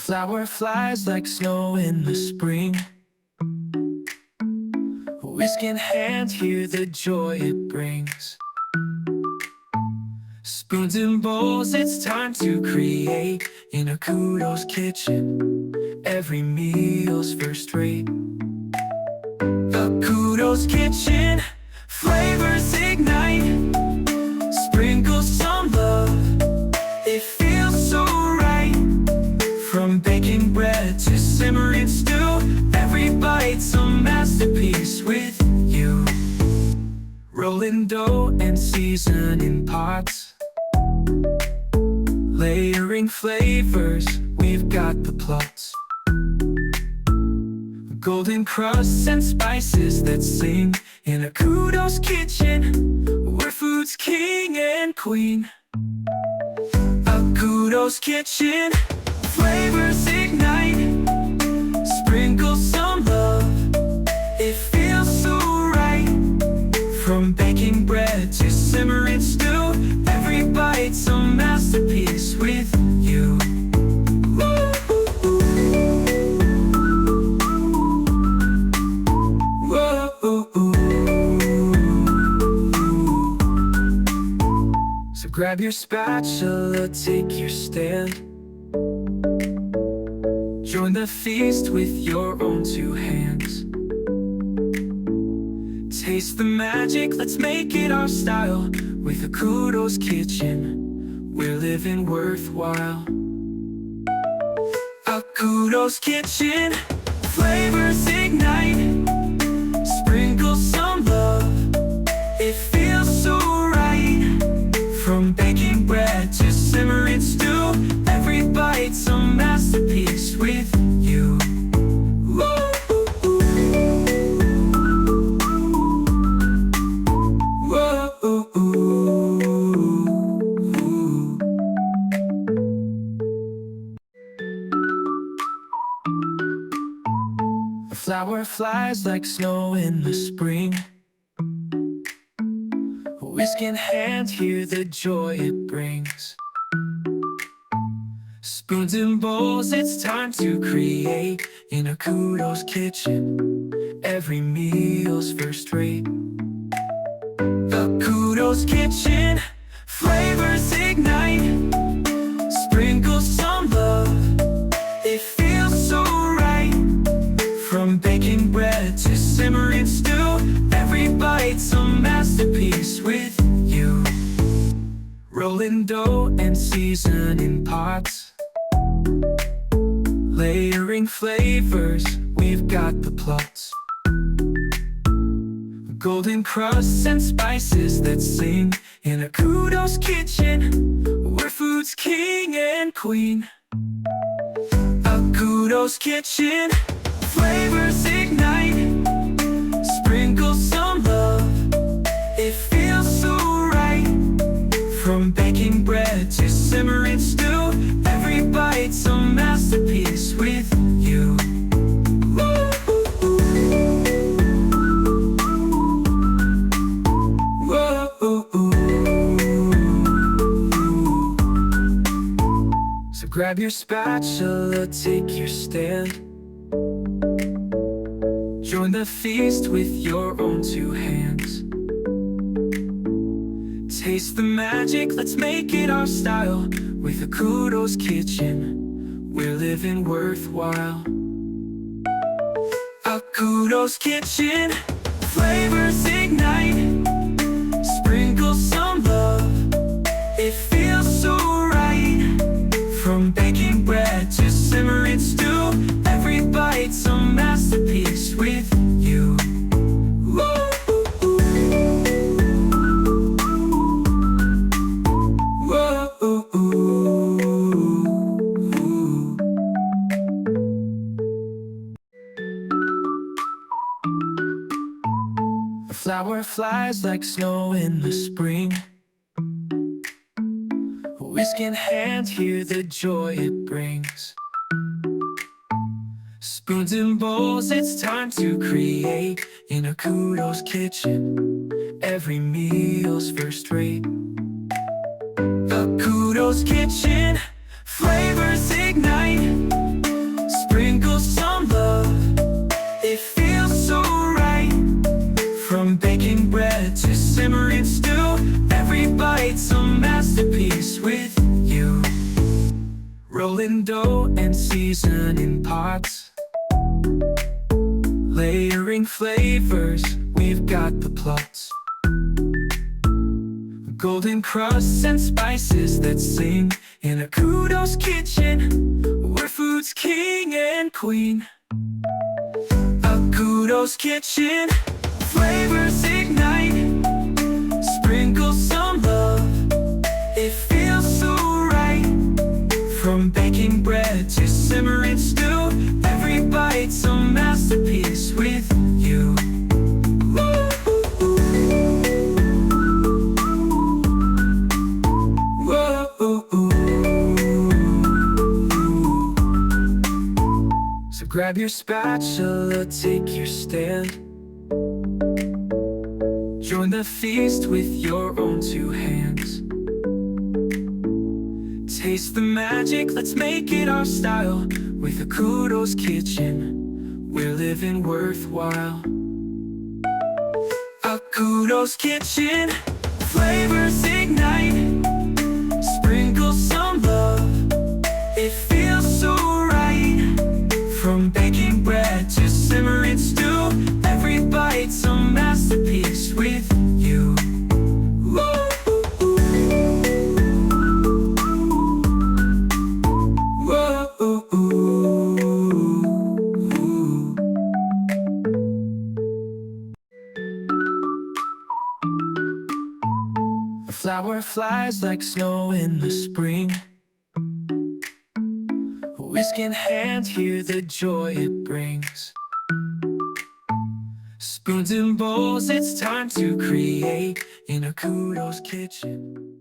flower flies like snow in the spring. Whisk in hand, hear the joy it brings. Spoons and bowls, it's time to create. In Akudo's kitchen, every meal's first rate. Akudo's kitchen, flavors ignite. Sprinkle some love, it feels so right. From baking bread to simmering stew, every bite's a masterpiece with you. Rolling dough and seasoning pots, layering flavors, we've got the plots. Golden crusts and spices that sing. In Akudo's kitchen, where food's king and queen. Akudo's kitchen, flavors ignite. Sprinkle some love, it feels so right. From baking bread to simmering stew, every bite's a masterpiece with you. So grab your spatula, take your stand. Join the feast with your own two hands. Taste the magic, let's make it our style. With Akudo's kitchen, we're living worthwhile. Akudo's kitchen, flavors ignite. Sprinkle some love, it feels so right. From baking bread to simmering stew, every bite's a masterpiece with you. A flower flies like snow in the spring. Whisk in hand, hear the joy it brings. Spoons and bowls, it's time to create. In Akudo's kitchen, every meal's first rate. Akudo's kitchen, flavors ignite. Sprinkle some love, it feels so right. From baking bread to simmering stew, every bite's a masterpiece with you. Rolling dough and seasoning pots, layering flavors, we've got the plots. Golden crusts and spices that sing. In Akudo's kitchen, where food's king and queen. Akudo's kitchen, flavors ignite. Sprinkle some love, it feels so right. From baking bread to simmering stew, every bite's a masterpiece with you. So grab your spatula, take your stand. Join the feast with your own two hands. Taste the magic, let's make it our style. With Akudo's kitchen, we're living worthwhile. Akudo's kitchen, flavors ignite. Sprinkle some love, it feels so right. From baking bread to simmering stew, every bite's a masterpiece with you. A flower flies like snow in the spring. Whisk in hand, hear the joy it brings. Spoons and bowls, it's time to create. In Akudo's kitchen, every meal's first rate. Akudo's kitchen, flavors ignite. in dough and season in pots. Layering flavors, we've got the plots. Golden crusts and spices that sing in Akudo's kitchen, where food's king and queen. Akudo's kitchen, flavors ignite. Sprinkle some love, it feels so right. From baking bread to simmering stew, every bite's a masterpiece with you. So grab your spatula, take your stand. Join the feast with your own two hands. Taste the magic, let's make it our style. With Akudo's kitchen, we're living worthwhile. Akudo's kitchen, flavors ignite. Sprinkle some love, it feels so right. From baking bread to simmering stew, every bite's a masterpiece with you. A flower flies like snow in the spring. Whisk in hand, hear the joy it brings. Spoons and bowls, it's time to create in Akudo's kitchen.